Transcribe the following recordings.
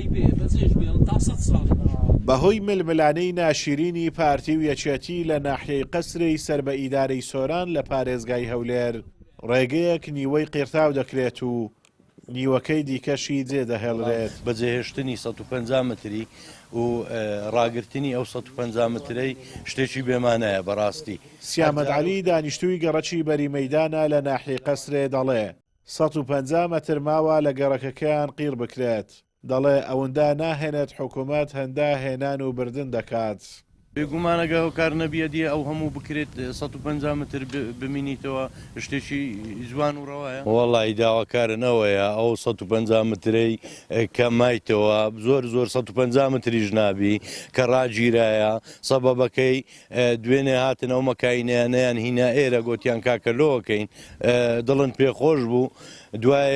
ڕای بێ بەجێش بێن تا 100 ساڵ. بەهۆی ململانەی ناشرینی پارتی و یەکێتی لە ناحیەی قەسری سەر بە ئیدارەی سۆران لە پارێزگای هەولێر ڕێگەیەک نیوەی قیرتاو دەکرێت و نیوەکەی دیکەشی جێدەهێڵرێت. بەجێهێشتنی 150 متری و ڕاگررتنی ئەو 150 مترەی شتێکی بێمانەیە بەڕاستی. سیامەد عەلی دانیشتووی گەڕەکی بەری مەیدانە لە ناحیەی قەسرێ دەڵێ 150 متر ماوە لە گەڕەکەکەیان قیر بکرێت. دەڵێ ئەوەندە ناهێنێت حکوومەت هەندا هێنان و بردن دەکات. بێگومانەگە هۆکار نەبیە دیە ئەو هەموو بکرێت 150 متر ببینیتەوە شتێکی جوان و ڕەوایە. وەڵی داواکارنەوەیە ئەو 150 مترەی کە مایتەوە زۆر 150 متریش نابی کە ڕاگیرایە سەبەبەکەی دوێنێ هاتن ئەو مەکاینیانیان هینە ئێرە گوتیان کاکەلۆەکەین دڵن پێخۆش بوو. دوای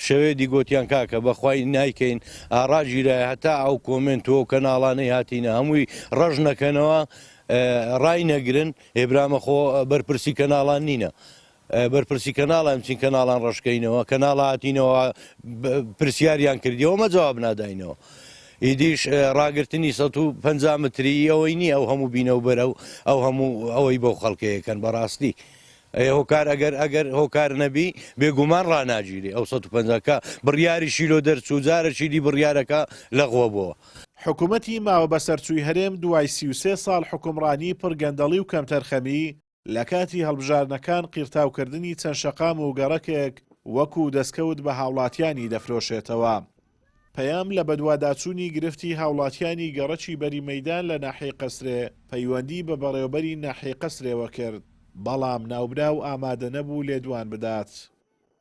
شەوێدی گوتیان کاکە بەخوای نایکەین ئاڕاگیرایە هەتا ئەو کۆمنتۆ کەناڵانەی هاتیینە هەمووی ڕژ نەکەنەوە ڕای نەگرن ئێبرامەخۆ بەرپرسی کەناڵان نینە. بەرپرسی کەناڵ چین کەناڵان ڕشکەینەوە کەناڵ هاتینەوە پرسیاریان کردیەوە مەجواب ناداینەوە. ئیدیش ڕاگررتنی 150 متری ئەوەی نییە ئەو هەموو بینە و بەرە و ئەو هەموو ئەوەی بەو خەڵکەیەکەن بەڕاستی. هۆکار ئەگەر هۆکار نەبی بێگومان ڕناگیری ئەو 150کە بڕیاری شیلۆ دەرچوو جارەشی دی بڕیارەکە لەغوە بووە. حکوومەتی ماوە بە سەرچووی هەرێم دوای 33 ساڵ حکومڕانی پڕگەندەڵی و کەمتەرخەمی لە کاتی هەڵبژارنەکان قیرتاوکردنی چەند شەقام و گەڕەکێک وەکو دەستکەوت بە هاوڵاتیانی دەفرۆشێتەوە. پەیام لە بەدواداچوونی گرفتی هاوڵاتیانی گەڕەکی بەری مەیدان لە ناحیەی قەسرێ پەیوەندی بە بەڕێوەبەری ناحیەی قەسرێوە کرد، بەڵام ناوبرا و ئامادە نەبوو لێدوان بدات.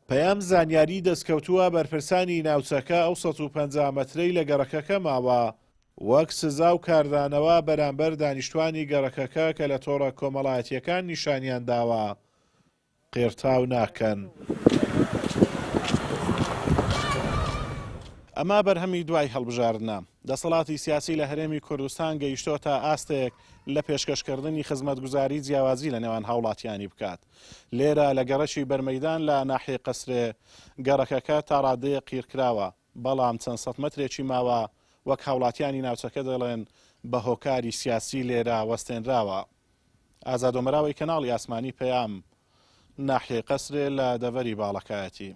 پەیام زانیاری دەستکەوتووە بەرپرسانی ناوچەکە ئەو 150 مترەی لە گەڕەکەکە ماوە وەک سزا و کاردانەوە بەرامبەر دانیشتوانی گەڕەکەکە کە لە تۆڕە کۆمەڵایەتیەکان نیشانیان داوە قیرتاو ناکەن. ئەمە بەرهەمی دوای هەڵبژاردنە. دەسەڵاتی سیاسی لە هەرێمی کوردستان گەیشتۆتە ئاستێک لە پێشکەشکردنی خزمەتگوزاری جیاوازی لە نێوان هاوڵاتیانی بکات. لێرە لە گەڕەکی بەرمەیدان لە ناحیەی قەسرێ گەڕەکەکە تا ڕادەیە قیرکراوە، بەڵام چەند سەد مەترێکی ماوە وەک هاوڵاتیانی ناوچەکە دەڵێن بە هۆکاری سیاسی لێرە وەستێنراوە. ئازادۆمەراوی کەناڵی ئاسمانی پەیام ناحیەی قەسرێ لە دەڤەری باڵەکایەتی.